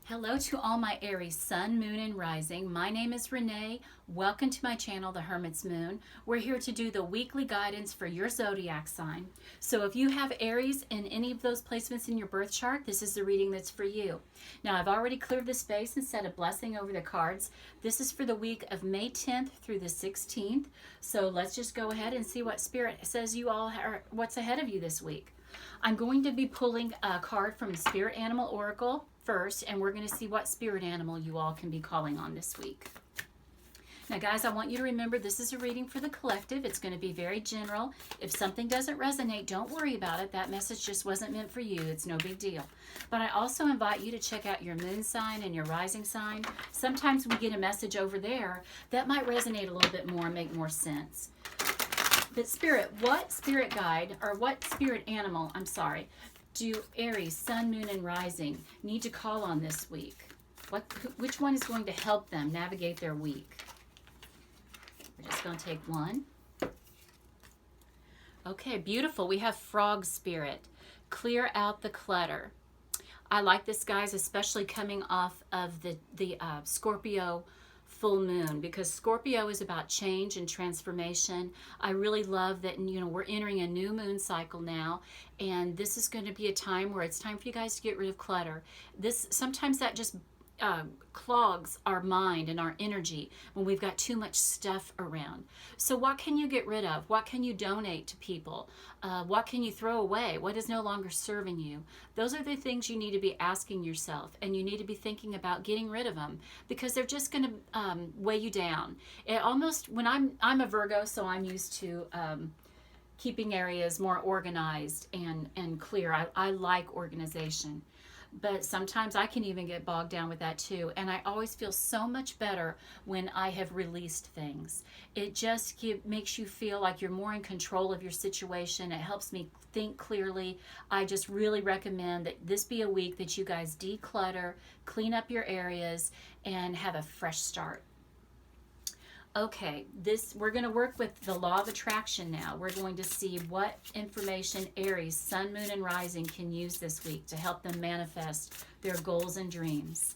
Hello to all my Aries sun, moon, and rising. My name is Renee. Welcome to my channel, The Hermit's Moon. We're here to do the weekly guidance for your zodiac sign. So if you have Aries in any of those placements in your birth chart, this is the reading that's for you. Now, I've already cleared the space and said a blessing over the cards. This is for the week of May 10th through the 16th. So let's just go ahead and see what Spirit says you all are, what's ahead of you this week. I'm going to be pulling a card from Spirit Animal Oracle first, and we're going to see what spirit animal you all can be calling on this week. Now, guys, I want you to remember this is a reading for the collective. It's going to be very general. If something doesn't resonate, don't worry about it. That message just wasn't meant for you. It's no big deal. But I also invite you to check out your moon sign and your rising sign. Sometimes we get a message over there that might resonate a little bit more and make more sense. But Spirit, what spirit guide, or what spirit animal, do Aries, Sun, Moon, and Rising need to call on this week? Which one is going to help them navigate their week? We're just going to take one. Okay, beautiful. We have Frog Spirit. Clear out the clutter. I like this, guys, especially coming off of the Scorpio full moon, because Scorpio is about change and transformation. I really love that, we're entering a new moon cycle now, and this is going to be a time where it's time for you guys to get rid of clutter. Sometimes that just clogs our mind and our energy when we've got too much stuff around. So what can you get rid of? What can you donate to people? What can you throw away? What is no longer serving you? Those are the things you need to be asking yourself, and you need to be thinking about getting rid of them, because they're just going to weigh you down. It almost, when I'm a Virgo, so I'm used to keeping areas more organized and clear. I like organization. But sometimes I can even get bogged down with that too. And I always feel so much better when I have released things. It just makes you feel like you're more in control of your situation. It helps me think clearly. I just really recommend that this be a week that you guys declutter, clean up your areas, and have a fresh start. Okay, we're going to work with the law of attraction now. We're going to see what information Aries, Sun, Moon, and Rising can use this week to help them manifest their goals and dreams.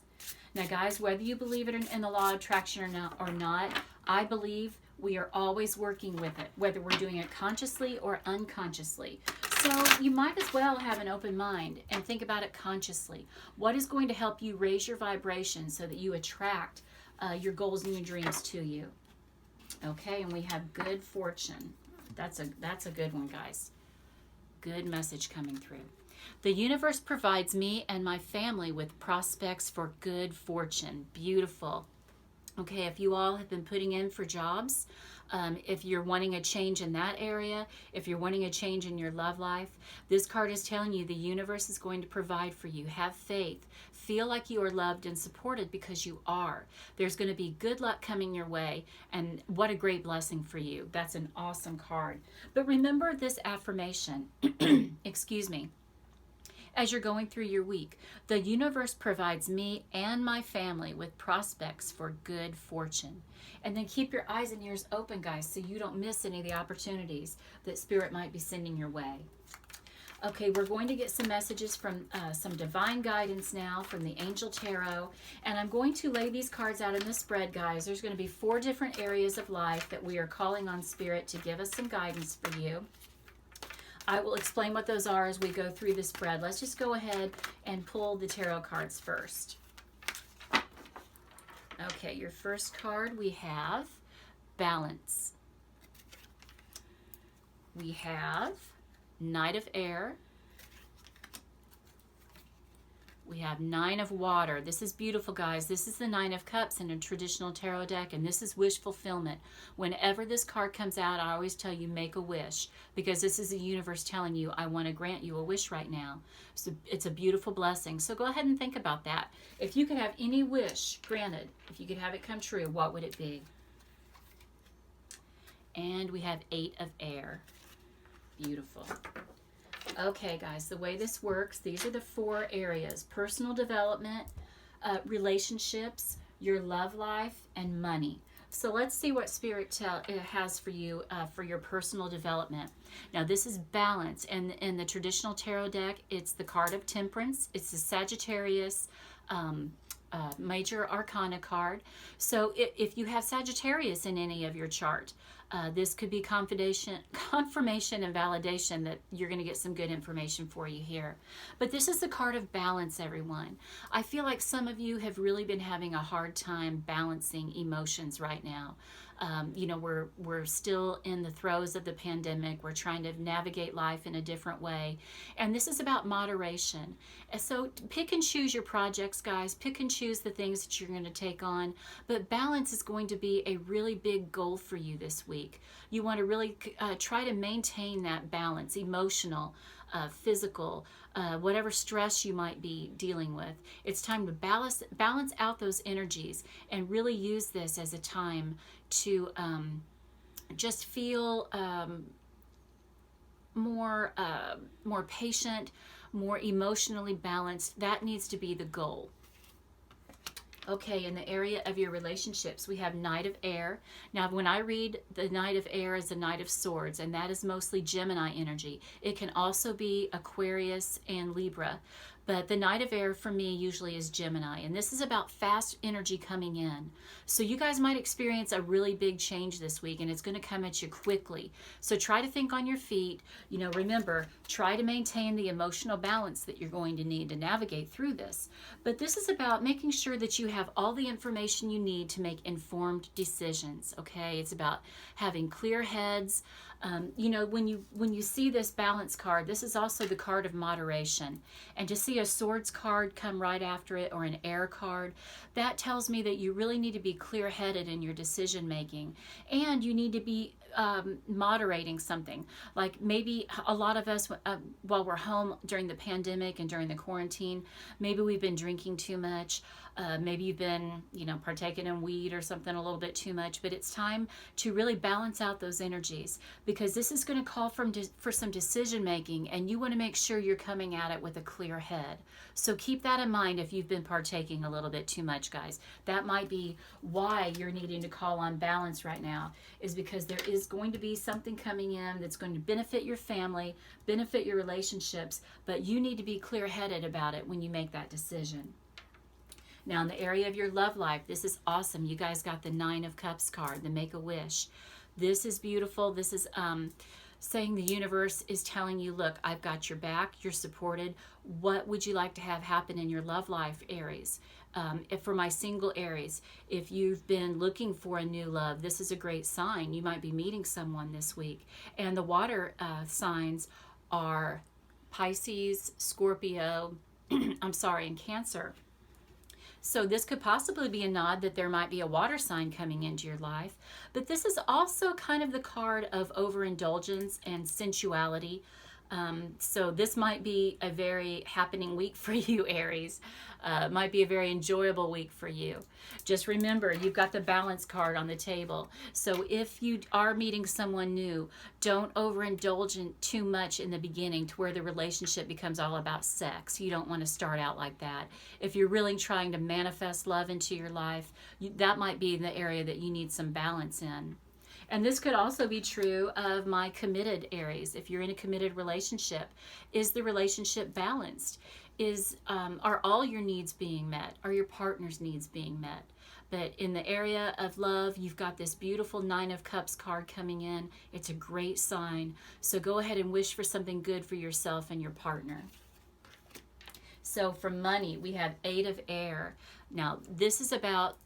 Now, guys, whether you believe it in the law of attraction or not, I believe we are always working with it, whether we're doing it consciously or unconsciously. So you might as well have an open mind and think about it consciously. What is going to help you raise your vibration so that you attract your goals and your dreams to you? Okay, and we have good fortune. That's a good one, guys. Good message coming through. The universe provides me and my family with prospects for good fortune. Beautiful. Okay, if you all have been putting in for jobs, if you're wanting a change in that area, if you're wanting a change in your love life, this card is telling you the universe is going to provide for you. Have faith. Feel like you are loved and supported, because you are. There's going to be good luck coming your way, and what a great blessing for you. That's an awesome card. But remember this affirmation, excuse me, as you're going through your week. The universe provides me and my family with prospects for good fortune. And then keep your eyes and ears open, guys, so you don't miss any of the opportunities that Spirit might be sending your way. Okay, we're going to get some messages from some divine guidance now from the Angel Tarot. And I'm going to lay these cards out in the spread, guys. There's going to be 4 different areas of life that we are calling on Spirit to give us some guidance for you. I will explain what those are as we go through the spread. Let's just go ahead and pull the tarot cards first. Okay, your first card, we have Balance. We have Knight of Air. We have Nine of Water. This is beautiful, guys. This is the Nine of Cups in a traditional tarot deck, and this is wish fulfillment. Whenever this card comes out, I always tell you, make a wish, because this is the universe telling you, I want to grant you a wish right now. So it's a beautiful blessing. So go ahead and think about that. If you could have any wish granted, if you could have it come true, what would it be? And we have 8 of Air. Beautiful. Okay, guys, the way this works, these are the 4 areas: personal development, relationships, your love life, and money. So let's see what Spirit has for you for your personal development. Now, this is balance, and in the traditional tarot deck, it's the card of Temperance. It's the Sagittarius major arcana card. So if you have Sagittarius in any of your chart, this could be confirmation and validation that you're going to get some good information for you here. But this is the card of balance, everyone. I feel like some of you have really been having a hard time balancing emotions right now. You know, we're still in the throes of the pandemic. We're trying to navigate life in a different way. And this is about moderation. And so pick and choose your projects, guys. Pick and choose the things that you're going to take on. But balance is going to be a really big goal for you this week. You want to really try to maintain that balance, emotional, physical, whatever stress you might be dealing with. It's time to balance out those energies and really use this as a time to just feel more patient, more emotionally balanced. That needs to be the goal. Okay, in the area of your relationships, we have Knight of Air. Now, when I read the Knight of Air as the Knight of Swords, and that is mostly Gemini energy. It can also be Aquarius and Libra. But the Knight of Air for me usually is Gemini. And this is about fast energy coming in. So you guys might experience a really big change this week, and it's going to come at you quickly. So try to think on your feet. You know, remember, try to maintain the emotional balance that you're going to need to navigate through this. But this is about making sure that you have all the information you need to make informed decisions, okay? It's about having clear heads. You know, when you see this balance card, this is also the card of moderation. And to see a swords card come right after it, or an air card, that tells me that you really need to be clear-headed in your decision making, and you need to be moderating something. Like maybe a lot of us, while we're home during the pandemic and during the quarantine, maybe we've been drinking too much. Maybe you've been, you know, partaking in weed or something a little bit too much. But it's time to really balance out those energies, because this is going to call for some decision making, and you want to make sure you're coming at it with a clear head. So keep that in mind if you've been partaking a little bit too much, guys. That might be why you're needing to call on balance right now, is because there is going to be something coming in that's going to benefit your family, benefit your relationships, but you need to be clear-headed about it when you make that decision. Now, in the area of your love life, this is awesome. You guys got the Nine of Cups card, the Make-A-Wish. This is beautiful. This is saying the universe is telling you, look, I've got your back. You're supported. What would you like to have happen in your love life, Aries? If for my single Aries, if you've been looking for a new love, this is a great sign. You might be meeting someone this week. And the water signs are Pisces, Scorpio, and Cancer. So this could possibly be a nod that there might be a water sign coming into your life. But this is also kind of the card of overindulgence and sensuality. So this might be a very happening week for you, Aries. Might be a very enjoyable week for you. Just remember, you've got the balance card on the table. So if you are meeting someone new, don't overindulge in too much in the beginning to where the relationship becomes all about sex. You don't want to start out like that. If you're really trying to manifest love into your life, that might be the area that you need some balance in. And this could also be true of my committed Aries. If you're in a committed relationship, is the relationship balanced? Are all your needs being met? Are your partner's needs being met? But in the area of love, you've got this beautiful Nine of Cups card coming in. It's a great sign. So go ahead and wish for something good for yourself and your partner. So for money, we have Eight of Air. Now, this is about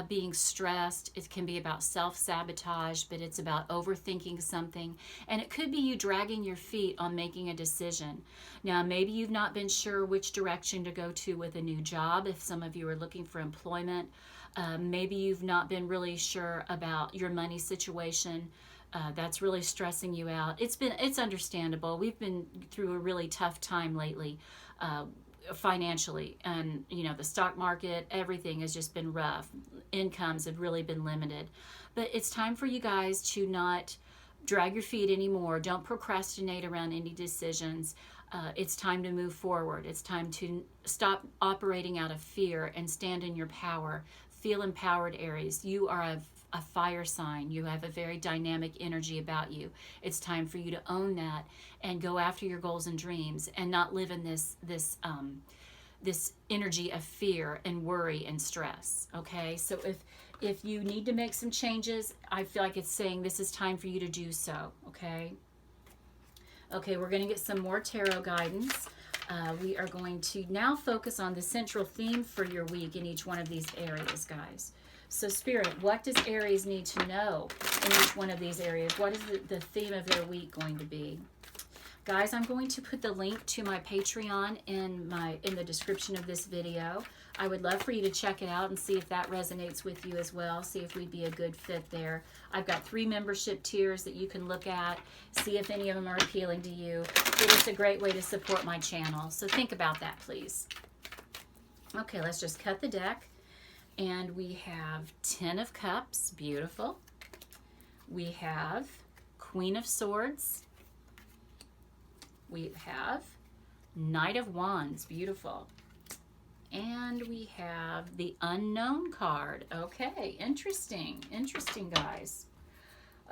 being stressed. It can be about self-sabotage, but it's about overthinking something. And it could be you dragging your feet on making a decision. Now, maybe you've not been sure which direction to go to with a new job, if some of you are looking for employment. Maybe you've not been really sure about your money situation. That's really stressing you out. It's understandable. We've been through a really tough time lately. Financially, and the stock market, everything has just been rough. Incomes have really been limited, but it's time for you guys to not drag your feet anymore. Don't procrastinate around any decisions. It's time to move forward. It's time to stop operating out of fear and stand in your power. Feel empowered, Aries. You are a fire sign. You have a very dynamic energy about you. It's time for you to own that and go after your goals and dreams and not live in this energy of fear and worry and stress. Okay, so if you need to make some changes, I feel like it's saying this is time for you to do so. Okay, we're going to get some more tarot guidance. We are going to now focus on the central theme for your week in each one of these areas, guys. So Spirit, what does Aries need to know in each one of these areas? What is the theme of their week going to be? Guys, I'm going to put the link to my Patreon in the description of this video. I would love for you to check it out and see if that resonates with you as well. See if we'd be a good fit there. I've got 3 membership tiers that you can look at. See if any of them are appealing to you. It is a great way to support my channel. So think about that, please. Okay, let's just cut the deck. And we have 10 of Cups. Beautiful. We have Queen of Swords. We have Knight of Wands. Beautiful. And we have the Unknown card. Okay, interesting. Interesting, guys.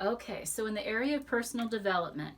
Okay, so in the area of personal development,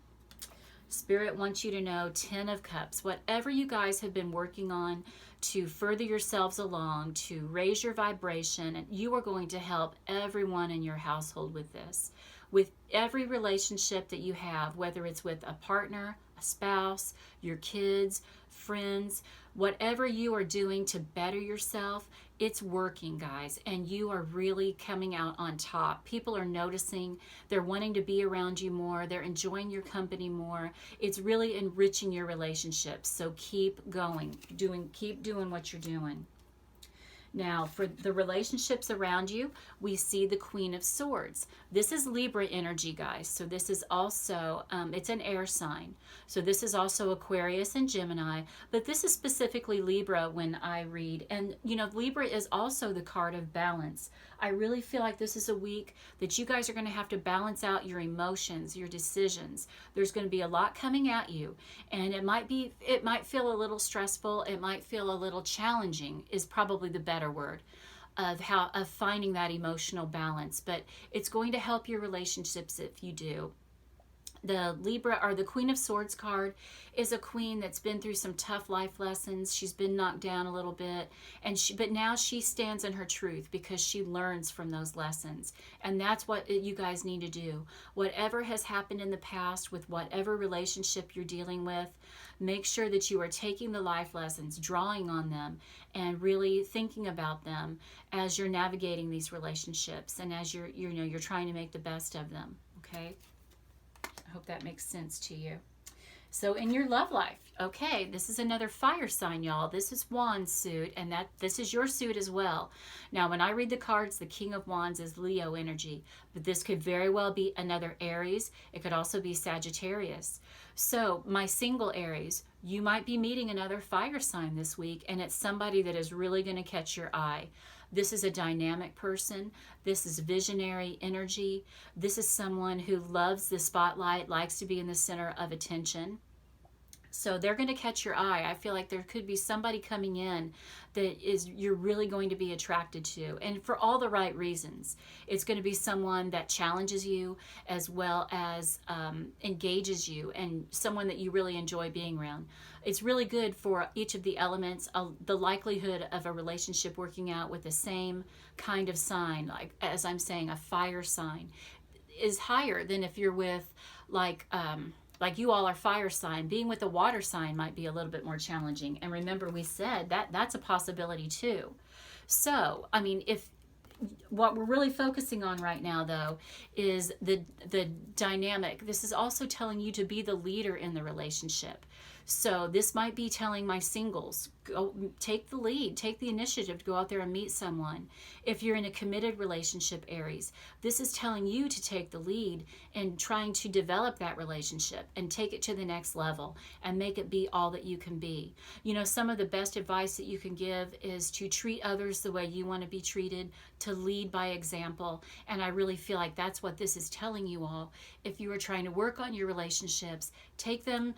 Spirit wants you to know 10 of Cups. Whatever you guys have been working on to further yourselves along, to raise your vibration, and you are going to help everyone in your household with this. With every relationship that you have, whether it's with a partner, a spouse, your kids, friends, whatever you are doing to better yourself, it's working, guys, and you are really coming out on top. People are noticing, they're wanting to be around you more, they're enjoying your company more. It's really enriching your relationships, so keep going, keep doing what you're doing. Now, for the relationships around you, we see the Queen of Swords. This is Libra energy, guys. So this is also, it's an air sign. So this is also Aquarius and Gemini, but this is specifically Libra when I read. And, you know, Libra is also the card of balance. I really feel like this is a week that you guys are going to have to balance out your emotions, your decisions. There's going to be a lot coming at you, and it might feel a little stressful. It might feel a little challenging is probably the better word of finding that emotional balance, but it's going to help your relationships if you do. The Libra, or the Queen of Swords card, is a queen that's been through some tough life lessons. She's been knocked down a little bit, but now she stands in her truth because she learns from those lessons. And that's what you guys need to do. Whatever has happened in the past with whatever relationship you're dealing with, make sure that you are taking the life lessons, drawing on them, and really thinking about them as you're navigating these relationships and as you're trying to make the best of them. Okay? I hope that makes sense to you. So in your love life, okay, this is another fire sign, y'all. This is Wands suit, and this is your suit as well. Now, when I read the cards, the King of Wands is Leo energy, but this could very well be another Aries. It could also be Sagittarius. So my single Aries, you might be meeting another fire sign this week, and it's somebody that is really going to catch your eye. This is a dynamic person. This is visionary energy. This is someone who loves the spotlight, likes to be in the center of attention. So they're going to catch your eye. I feel like there could be somebody coming in that you're really going to be attracted to, and for all the right reasons. It's going to be someone that challenges you as well as engages you, and someone that you really enjoy being around. It's really good for each of the elements. The likelihood of a relationship working out with the same kind of sign, like as I'm saying, a fire sign, is higher than if you're with like you all are fire sign. Being with a water sign might be a little bit more challenging. And remember, we said that's a possibility too. So, I mean, what we're really focusing on right now, though, is the dynamic. This is also telling you to be the leader in the relationship. So this might be telling my singles, go take the lead, take the initiative to go out there and meet someone. If you're in a committed relationship, Aries, this is telling you to take the lead in trying to develop that relationship and take it to the next level and make it be all that you can be. You know, some of the best advice that you can give is to treat others the way you want to be treated, to lead by example. And I really feel like that's what this is telling you all. If you are trying to work on your relationships, take them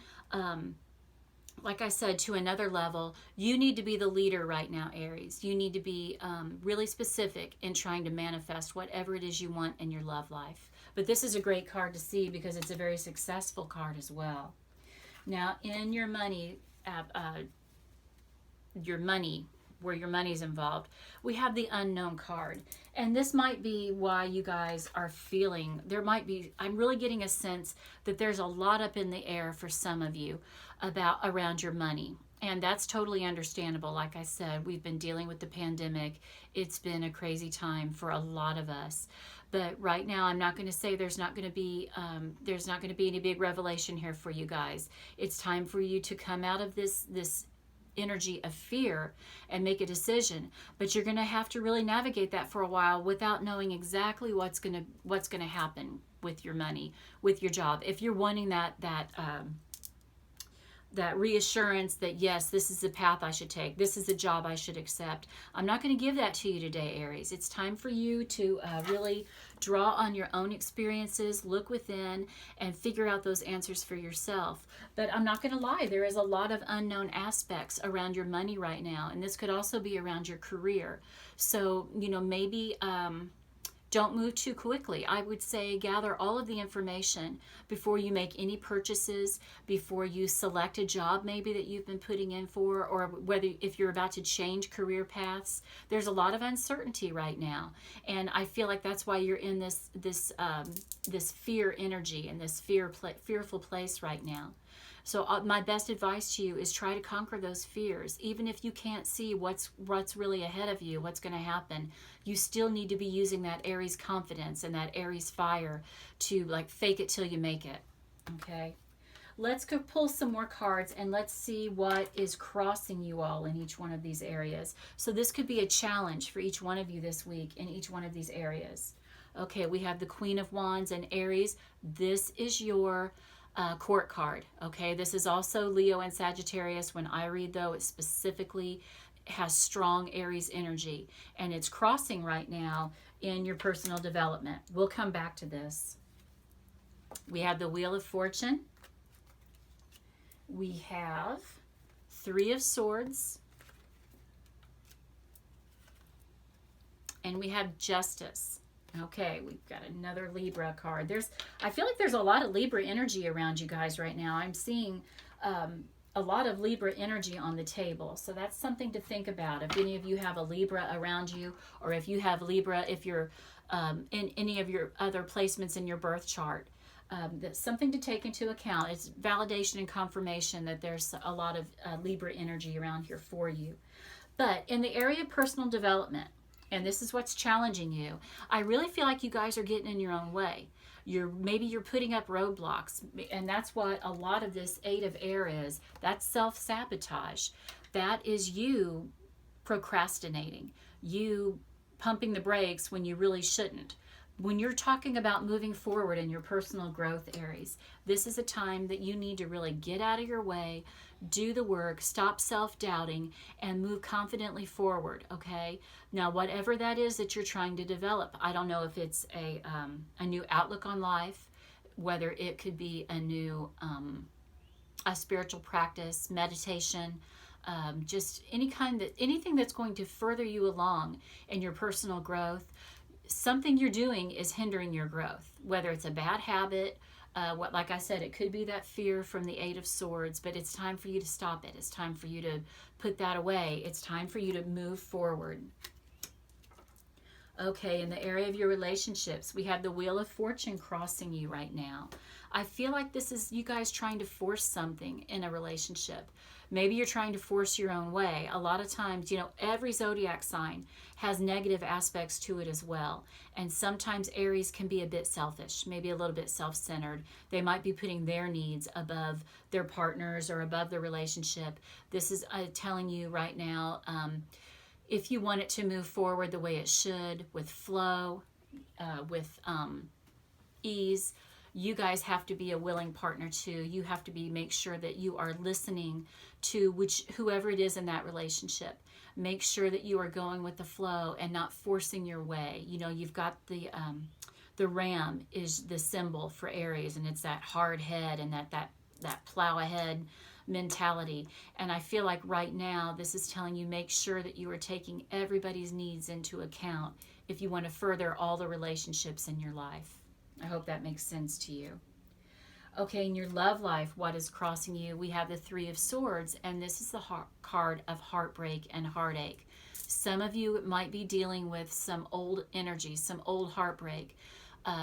like I said, to another level. You need to be the leader right now, Aries. You need to be really specific in trying to manifest whatever it is you want in your love life. But this is a great card to see because it's a very successful card as well. Now, in your money, where your money's involved, we have the unknown card. And this might be why you guys are feeling, I'm really getting a sense that there's a lot up in the air for some of you around your money. And that's totally understandable. Like I said, we've been dealing with the pandemic. It's been a crazy time for a lot of us. But right now, I'm not going to say there's not going to be any big revelation here for you guys. It's time for you to come out of this energy of fear and make a decision. But you're going to have to really navigate that for a while without knowing exactly what's going to happen with your money, with your job. If you're wanting that reassurance that yes, this is the path I should take, this is the job I should accept, I'm not going to give that to you today, Aries. It's time for you to really draw on your own experiences, look within, and figure out those answers for yourself. But I'm not going to lie, there is a lot of unknown aspects around your money right now, and this could also be around your career. So, maybe don't move too quickly. I would say gather all of the information before you make any purchases, before you select a job maybe that you've been putting in for, or whether if you're about to change career paths. There's a lot of uncertainty right now, and I feel like that's why you're in this fear energy and this fearful place right now. So my best advice to you is try to conquer those fears. Even if you can't see what's really ahead of you, what's going to happen, you still need to be using that Aries confidence and that Aries fire to fake it till you make it. Okay? Let's go pull some more cards and let's see what is crossing you all in each one of these areas. So this could be a challenge for each one of you this week in each one of these areas. Okay, we have the Queen of Wands and Aries. This is your court card. Okay, this is also Leo and Sagittarius. When I read, though, it specifically has strong Aries energy, and it's crossing right now in your personal development. We'll come back to this. We have the Wheel of Fortune. We have Three of Swords, and we have Justice. Okay, we've got another Libra card. I feel like there's a lot of Libra energy around you guys right now. I'm seeing a lot of Libra energy on the table. So that's something to think about. If any of you have a Libra around you, or if you have Libra, if you're in any of your other placements in your birth chart, that's something to take into account. It's validation and confirmation that there's a lot of Libra energy around here for you. But in the area of personal development, and this is what's challenging you, I really feel like you guys are getting in your own way. Maybe you're putting up roadblocks, and that's what a lot of this Eight of Air is. That's self-sabotage. That is you procrastinating, you pumping the brakes when you really shouldn't. When you're talking about moving forward in your personal growth, Aries, this is a time that you need to really get out of your way, do the work, stop self-doubting, and move confidently forward, okay? Now, whatever that is that you're trying to develop, I don't know if it's a new outlook on life, whether it could be a spiritual practice, meditation, just anything that's going to further you along in your personal growth. Something you're doing is hindering your growth, whether it's a bad habit, like I said, it could be that fear from the Eight of Swords, but it's time for you to stop it. It's time for you to put that away. It's time for you to move forward. Okay, in the area of your relationships, we have the Wheel of Fortune crossing you right now. I feel like this is you guys trying to force something in a relationship. Maybe you're trying to force your own way. A lot of times, every zodiac sign has negative aspects to it as well. And sometimes Aries can be a bit selfish, maybe a little bit self-centered. They might be putting their needs above their partners or above the relationship. This is telling you right now, if you want it to move forward the way it should, with flow, with ease, you guys have to be a willing partner too. You have to make sure that you are listening to whoever it is in that relationship. Make sure that you are going with the flow and not forcing your way. You've got the ram is the symbol for Aries, and it's that hard head and that plow ahead mentality. And I feel like right now this is telling you make sure that you are taking everybody's needs into account if you want to further all the relationships in your life. I hope that makes sense to you. Okay, in your love life, what is crossing you? We have the Three of Swords, and this is the card of heartbreak and heartache. Some of you might be dealing with some old energy, some old heartbreak,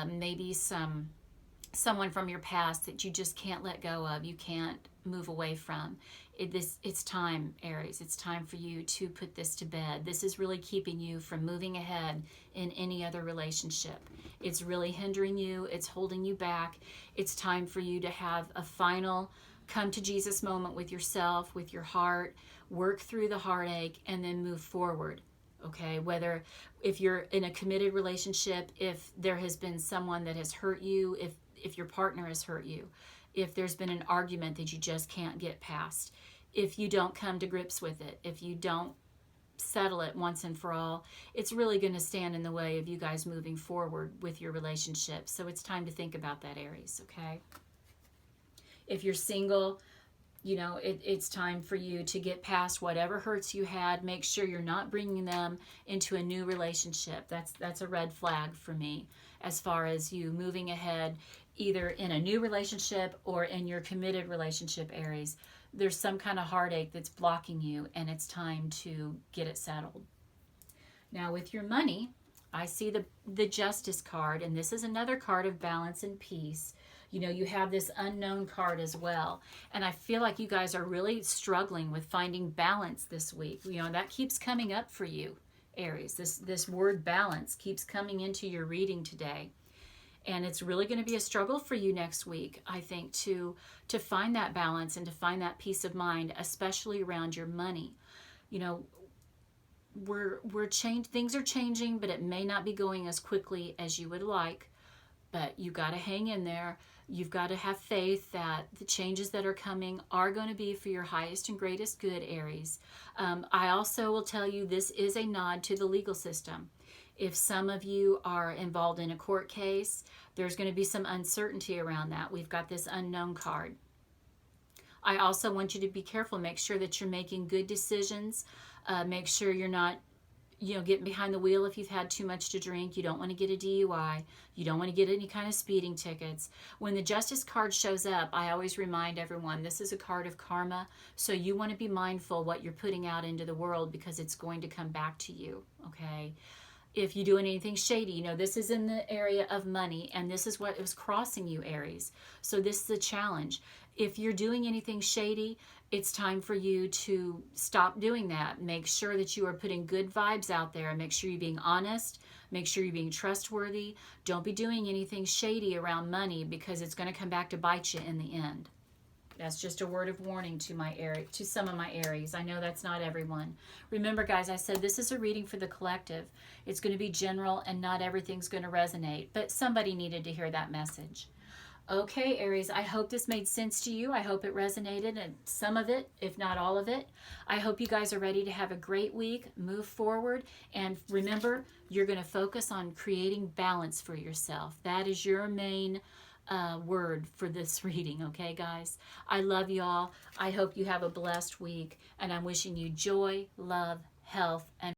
maybe someone from your past that you just can't let go of, you can't move away from. It's time, Aries. It's time for you to put this to bed. This is really keeping you from moving ahead in any other relationship. It's really hindering you. It's holding you back. It's time for you to have a final come to Jesus moment with yourself, with your heart, work through the heartache, and then move forward. Okay, whether if you're in a committed relationship, if there has been someone that has hurt you, if your partner has hurt you, if there's been an argument that you just can't get past, if you don't come to grips with it, if you don't settle it once and for all, it's really going to stand in the way of you guys moving forward with your relationship. So it's time to think about that, Aries, okay? If you're single, you know, it's time for you to get past whatever hurts you had. Make sure you're not bringing them into a new relationship. That's a red flag for me as far as you moving ahead, either in a new relationship or in your committed relationship, Aries. There's some kind of heartache that's blocking you, and it's time to get it settled. Now, with your money, I see the Justice card, and this is another card of balance and peace. You know, you have this Unknown card as well. And I feel like you guys are really struggling with finding balance this week. You know, that keeps coming up for you, Aries. This word balance keeps coming into your reading today. And it's really going to be a struggle for you next week, I think, to find that balance and to find that peace of mind, especially around your money. You know, things are changing, but it may not be going as quickly as you would like. But you got to hang in there. You've got to have faith that the changes that are coming are going to be for your highest and greatest good, Aries. I also will tell you this is a nod to the legal system. If some of you are involved in a court case, there's going to be some uncertainty around that. We've got this Unknown card. I also want you to be careful. Make sure that you're making good decisions. Make sure you're not, you know, getting behind the wheel if you've had too much to drink. You don't want to get a DUI. You don't want to get any kind of speeding tickets. When the Justice card shows up, I always remind everyone this is a card of karma. So you want to be mindful what you're putting out into the world because it's going to come back to you, okay? If you're doing anything shady, you know, this is in the area of money, and this is what is crossing you, Aries. So this is a challenge. If you're doing anything shady, it's time for you to stop doing that. Make sure that you are putting good vibes out there. Make sure you're being honest. Make sure you're being trustworthy. Don't be doing anything shady around money because it's going to come back to bite you in the end. That's just a word of warning to some of my Aries. I know that's not everyone. Remember, guys, I said this is a reading for the collective. It's going to be general and not everything's going to resonate, but somebody needed to hear that message. Okay, Aries, I hope this made sense to you. I hope it resonated, and some of it, if not all of it. I hope you guys are ready to have a great week, move forward, and remember, you're going to focus on creating balance for yourself. That is your main word for this reading, okay, guys? I love y'all. I hope you have a blessed week, and I'm wishing you joy, love, health, and